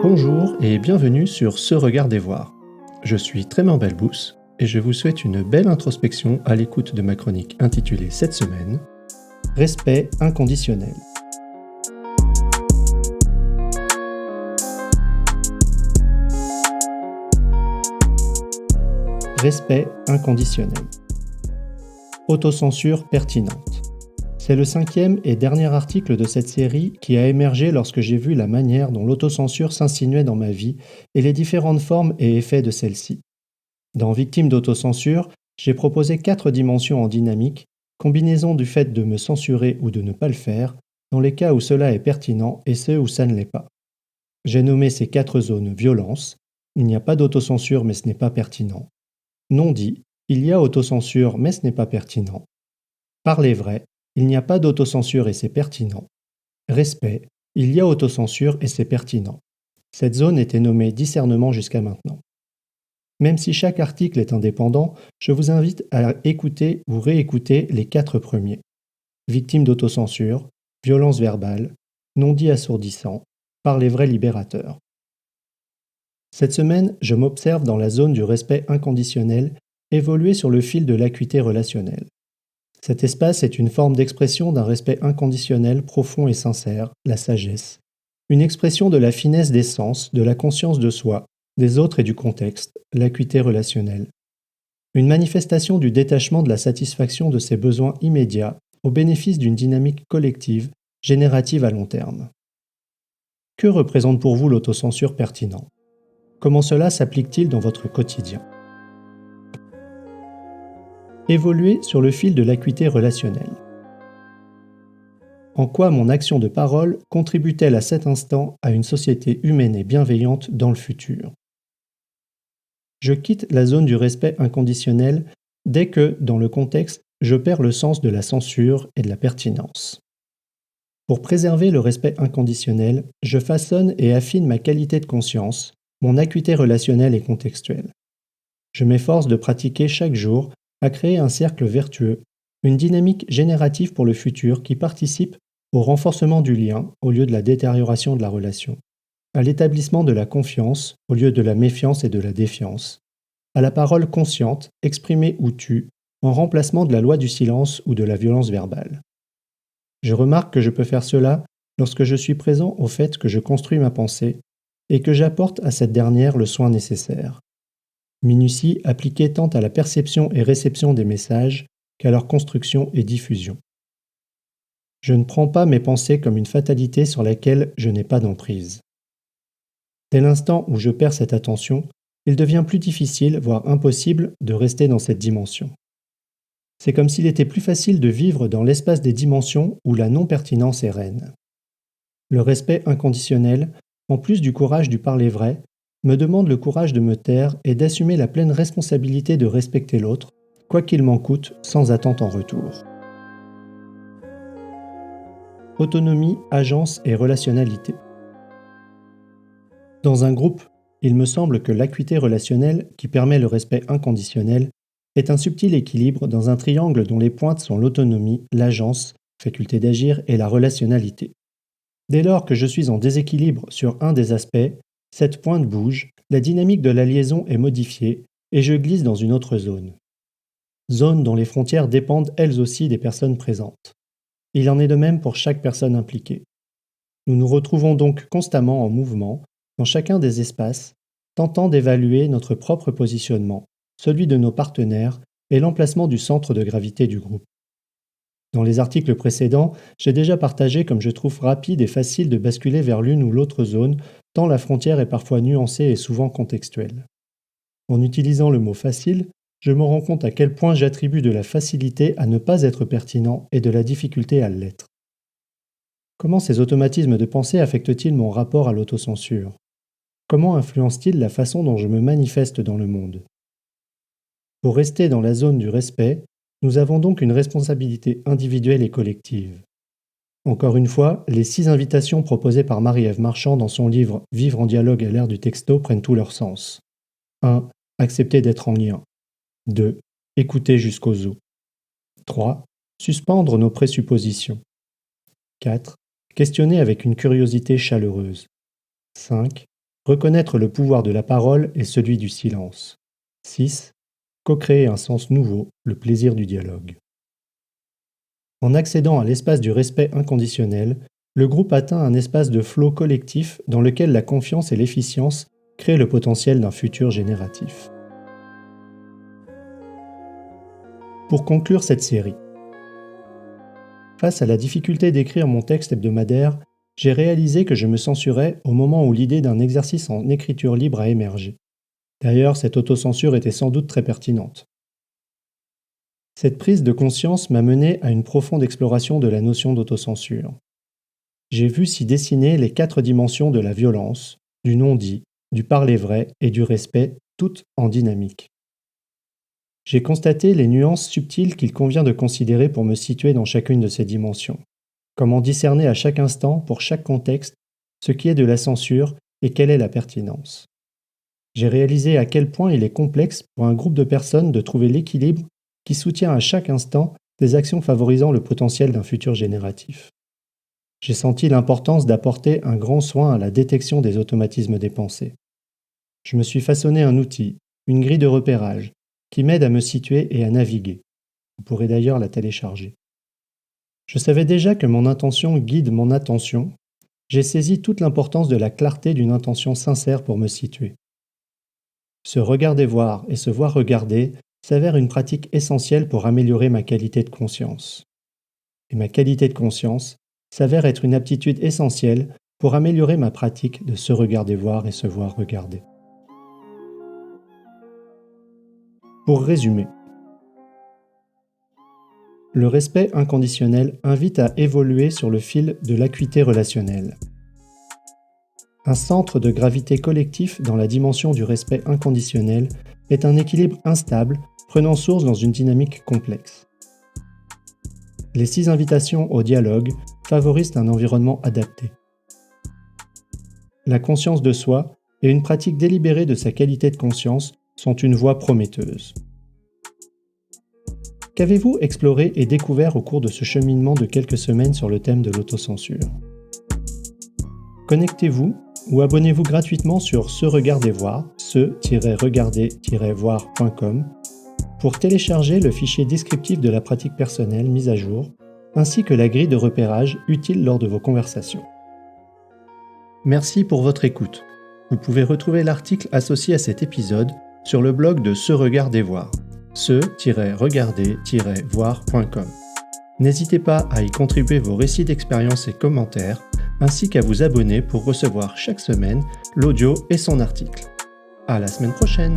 Bonjour et bienvenue sur Ce Regard des Voix. Je suis Trément Belbous et je vous souhaite une belle introspection à l'écoute de ma chronique intitulée cette semaine Respect inconditionnel. Respect inconditionnel. Autocensure pertinente. C'est le 5e et dernier article de cette série qui a émergé lorsque j'ai vu la manière dont l'autocensure s'insinuait dans ma vie et les différentes formes et effets de celle-ci. Dans Victime d'autocensure, j'ai proposé 4 dimensions en dynamique, combinaison du fait de me censurer ou de ne pas le faire, dans les cas où cela est pertinent et ceux où ça ne l'est pas. J'ai nommé ces 4 zones violence, il n'y a pas d'autocensure mais ce n'est pas pertinent. Non dit, il y a autocensure mais ce n'est pas pertinent. Parler vrai, il n'y a pas d'autocensure et c'est pertinent. Respect, il y a autocensure et c'est pertinent. Cette zone était nommée discernement jusqu'à maintenant. Même si chaque article est indépendant, je vous invite à écouter ou réécouter les 4 premiers. Victime d'autocensure, violence verbale, non-dit assourdissant, parler vrai libérateur. Cette semaine, je m'observe dans la zone du respect inconditionnel, évoluer sur le fil de l'acuité relationnelle. Cet espace est une forme d'expression d'un respect inconditionnel profond et sincère, la sagesse. Une expression de la finesse des sens, de la conscience de soi, des autres et du contexte, l'acuité relationnelle. Une manifestation du détachement de la satisfaction de ses besoins immédiats au bénéfice d'une dynamique collective, générative à long terme. Que représente pour vous l'autocensure pertinent ? Comment cela s'applique-t-il dans votre quotidien ? Évoluer sur le fil de l'acuité relationnelle. En quoi mon action de parole contribue-t-elle à cet instant à une société humaine et bienveillante dans le futur ? Je quitte la zone du respect inconditionnel dès que, dans le contexte, je perds le sens de la censure et de la pertinence. Pour préserver le respect inconditionnel, je façonne et affine ma qualité de conscience, mon acuité relationnelle et contextuelle. Je m'efforce de pratiquer chaque jour à créer un cercle vertueux, une dynamique générative pour le futur qui participe au renforcement du lien au lieu de la détérioration de la relation, à l'établissement de la confiance au lieu de la méfiance et de la défiance, à la parole consciente, exprimée ou tue, en remplacement de la loi du silence ou de la violence verbale. Je remarque que je peux faire cela lorsque je suis présent au fait que je construis ma pensée et que j'apporte à cette dernière le soin nécessaire. Minutie appliquée tant à la perception et réception des messages qu'à leur construction et diffusion. Je ne prends pas mes pensées comme une fatalité sur laquelle je n'ai pas d'emprise. Dès l'instant où je perds cette attention, il devient plus difficile, voire impossible, de rester dans cette dimension. C'est comme s'il était plus facile de vivre dans l'espace des dimensions où la non-pertinence est reine. Le respect inconditionnel, en plus du courage du parler vrai, me demande le courage de me taire et d'assumer la pleine responsabilité de respecter l'autre, quoi qu'il m'en coûte, sans attente en retour. Autonomie, agence et relationnalité. Dans un groupe, il me semble que l'acuité relationnelle, qui permet le respect inconditionnel, est un subtil équilibre dans un triangle dont les pointes sont l'autonomie, l'agence, faculté d'agir et la relationnalité. Dès lors que je suis en déséquilibre sur un des aspects, cette pointe bouge, la dynamique de la liaison est modifiée et je glisse dans une autre zone. Zone dont les frontières dépendent elles aussi des personnes présentes. Il en est de même pour chaque personne impliquée. Nous nous retrouvons donc constamment en mouvement, dans chacun des espaces, tentant d'évaluer notre propre positionnement, celui de nos partenaires et l'emplacement du centre de gravité du groupe. Dans les articles précédents, j'ai déjà partagé comme je trouve rapide et facile de basculer vers l'une ou l'autre zone, tant la frontière est parfois nuancée et souvent contextuelle. En utilisant le mot facile, je me rends compte à quel point j'attribue de la facilité à ne pas être pertinent et de la difficulté à l'être. Comment ces automatismes de pensée affectent-ils mon rapport à l'autocensure ? Comment influencent-ils la façon dont je me manifeste dans le monde ? Pour rester dans la zone du respect, nous avons donc une responsabilité individuelle et collective. Encore une fois, les 6 invitations proposées par Marie-Ève Marchand dans son livre « Vivre en dialogue à l'ère du texto » prennent tout leur sens. 1. Accepter d'être en lien. 2. Écouter jusqu'aux os. 3. Suspendre nos présuppositions. 4. Questionner avec une curiosité chaleureuse. 5. Reconnaître le pouvoir de la parole et celui du silence. 6. Co-créer un sens nouveau, le plaisir du dialogue. En accédant à l'espace du respect inconditionnel, le groupe atteint un espace de flot collectif dans lequel la confiance et l'efficience créent le potentiel d'un futur génératif. Pour conclure cette série, face à la difficulté d'écrire mon texte hebdomadaire, j'ai réalisé que je me censurais au moment où l'idée d'un exercice en écriture libre a émergé. D'ailleurs, cette autocensure était sans doute très pertinente. Cette prise de conscience m'a mené à une profonde exploration de la notion d'autocensure. J'ai vu s'y dessiner les 4 dimensions de la violence, du non-dit, du parler vrai et du respect, toutes en dynamique. J'ai constaté les nuances subtiles qu'il convient de considérer pour me situer dans chacune de ces dimensions. Comment discerner à chaque instant, pour chaque contexte, ce qui est de la censure et quelle est la pertinence. J'ai réalisé à quel point il est complexe pour un groupe de personnes de trouver l'équilibre qui soutient à chaque instant des actions favorisant le potentiel d'un futur génératif. J'ai senti l'importance d'apporter un grand soin à la détection des automatismes des pensées. Je me suis façonné un outil, une grille de repérage, qui m'aide à me situer et à naviguer. Vous pourrez d'ailleurs la télécharger. Je savais déjà que mon intention guide mon attention. J'ai saisi toute l'importance de la clarté d'une intention sincère pour me situer. Se regarder voir et se voir regarder s'avère une pratique essentielle pour améliorer ma qualité de conscience. Et ma qualité de conscience s'avère être une aptitude essentielle pour améliorer ma pratique de se regarder voir et se voir regarder. Pour résumer, le respect inconditionnel invite à évoluer sur le fil de l'acuité relationnelle. Un centre de gravité collectif dans la dimension du respect inconditionnel est un équilibre instable prenant source dans une dynamique complexe. Les 6 invitations au dialogue favorisent un environnement adapté. La conscience de soi et une pratique délibérée de sa qualité de conscience sont une voie prometteuse. Qu'avez-vous exploré et découvert au cours de ce cheminement de quelques semaines sur le thème de l'autocensure ? Connectez-vous ou abonnez-vous gratuitement sur Se Regarder Voir, se-regarder-voir.com, pour télécharger le fichier descriptif de la pratique personnelle mise à jour, ainsi que la grille de repérage utile lors de vos conversations. Merci pour votre écoute. Vous pouvez retrouver l'article associé à cet épisode sur le blog de Se Regarder Voir, se-regarder-voir.com. N'hésitez pas à y contribuer vos récits d'expériences et commentaires, ainsi qu'à vous abonner pour recevoir chaque semaine l'audio et son article. À la semaine prochaine!